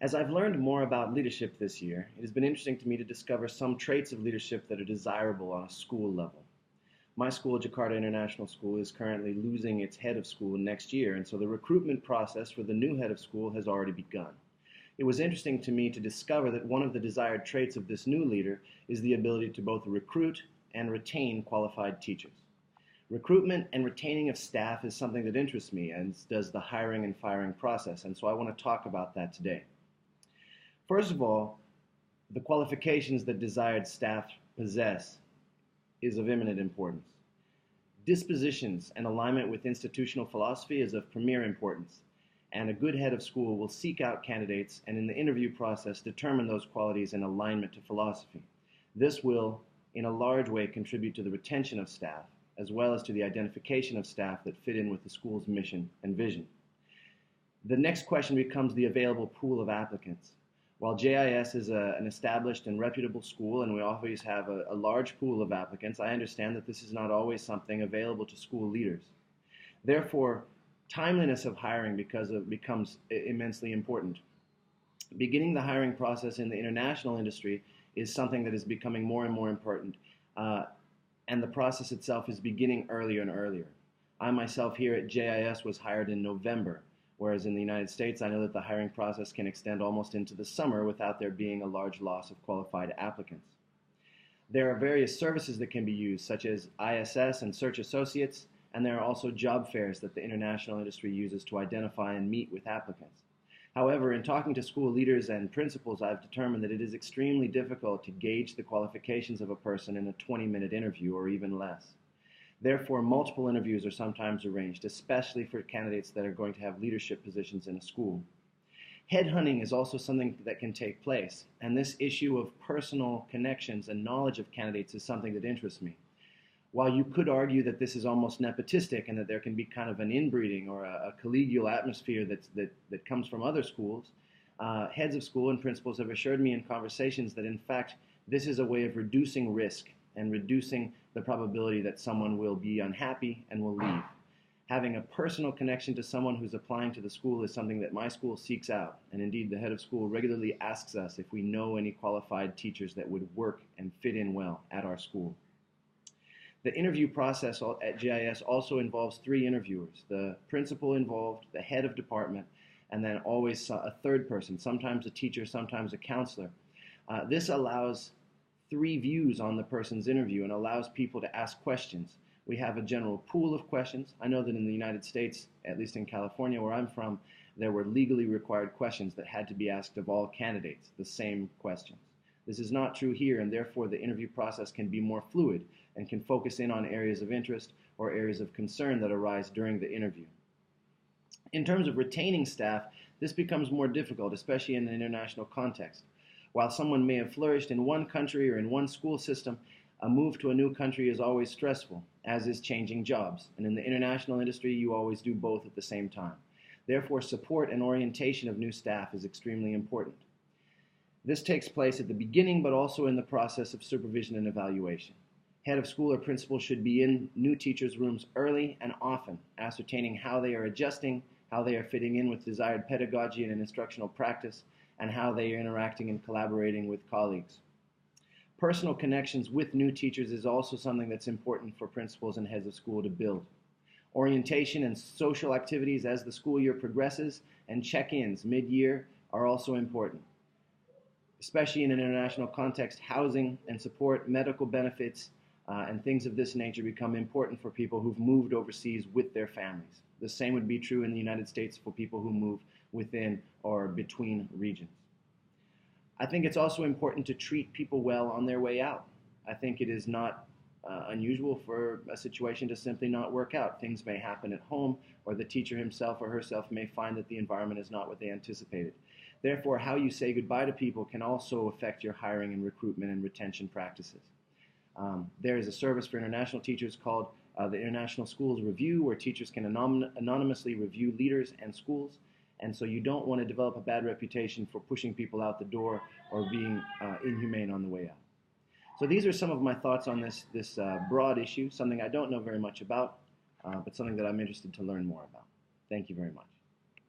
As I've learned more about leadership this year, it has been interesting to me to discover some traits of leadership that are desirable on a school level. My school, Jakarta International School, is currently losing its head of school next year, and so the recruitment process for the new head of school has already begun. It was interesting to me to discover that one of the desired traits of this new leader is the ability to both recruit and retain qualified teachers. Recruitment and retaining of staff is something that interests me, as does the hiring and firing process, and so I want to talk about that today. First of all, the qualifications that desired staff possess is of eminent importance. Dispositions and alignment with institutional philosophy is of premier importance, and a good head of school will seek out candidates and in the interview process determine those qualities in alignment to philosophy. This will, in a large way, contribute to the retention of staff, as well as to the identification of staff that fit in with the school's mission and vision. The next question becomes the available pool of applicants. While JIS is an established and reputable school and we always have a large pool of applicants, I understand that this is not always something available to school leaders. Therefore, timeliness of hiring becomes immensely important. Beginning the hiring process in the international industry is something that is becoming more and more important, and the process itself is beginning earlier and earlier. I myself here at JIS was hired in November. Whereas in the United States, I know that the hiring process can extend almost into the summer without there being a large loss of qualified applicants. There are various services that can be used, such as ISS and Search Associates, and there are also job fairs that the international industry uses to identify and meet with applicants. However, in talking to school leaders and principals, I've determined that it is extremely difficult to gauge the qualifications of a person in a 20-minute interview or even less. Therefore, multiple interviews are sometimes arranged, especially for candidates that are going to have leadership positions in a school. Headhunting is also something that can take place, and this issue of personal connections and knowledge of candidates is something that interests me. While you could argue that this is almost nepotistic and that there can be kind of an inbreeding or a collegial atmosphere that comes from other schools, heads of school and principals have assured me in conversations that in fact this is a way of reducing risk and reducing the probability that someone will be unhappy and will leave. Having a personal connection to someone who's applying to the school is something that my school seeks out, and indeed the head of school regularly asks us if we know any qualified teachers that would work and fit in well at our school. The interview process at GIS also involves 3 interviewers, the principal involved, the head of department, and then always a third person, sometimes a teacher, sometimes a counselor. This allows 3 views on the person's interview and allows people to ask questions. We have a general pool of questions. I know that in the United States, at least in California where I'm from, there were legally required questions that had to be asked of all candidates, the same questions. This is not true here, and therefore the interview process can be more fluid and can focus in on areas of interest or areas of concern that arise during the interview. In terms of retaining staff, this becomes more difficult, especially in an international context. While someone may have flourished in one country or in one school system, a move to a new country is always stressful, as is changing jobs. And in the international industry, you always do both at the same time. Therefore, support and orientation of new staff is extremely important. This takes place at the beginning, but also in the process of supervision and evaluation. Head of school or principal should be in new teachers' rooms early and often, ascertaining how they are adjusting, how they are fitting in with desired pedagogy and instructional practice, and how they are interacting and collaborating with colleagues. Personal connections with new teachers is also something that's important for principals and heads of school to build. Orientation and social activities as the school year progresses and check-ins mid-year are also important. Especially in an international context, housing and support, medical benefits, and things of this nature become important for people who've moved overseas with their families. The same would be true in the United States for people who move within or between regions. I think it's also important to treat people well on their way out. I think it is not unusual for a situation to simply not work out. Things may happen at home, or the teacher himself or herself may find that the environment is not what they anticipated. Therefore, how you say goodbye to people can also affect your hiring and recruitment and retention practices. There is a service for international teachers called the International Schools Review, where teachers can anonymously review leaders and schools. And so you don't want to develop a bad reputation for pushing people out the door or being inhumane on the way out. So these are some of my thoughts on this broad issue, something I don't know very much about, but something that I'm interested to learn more about. Thank you very much.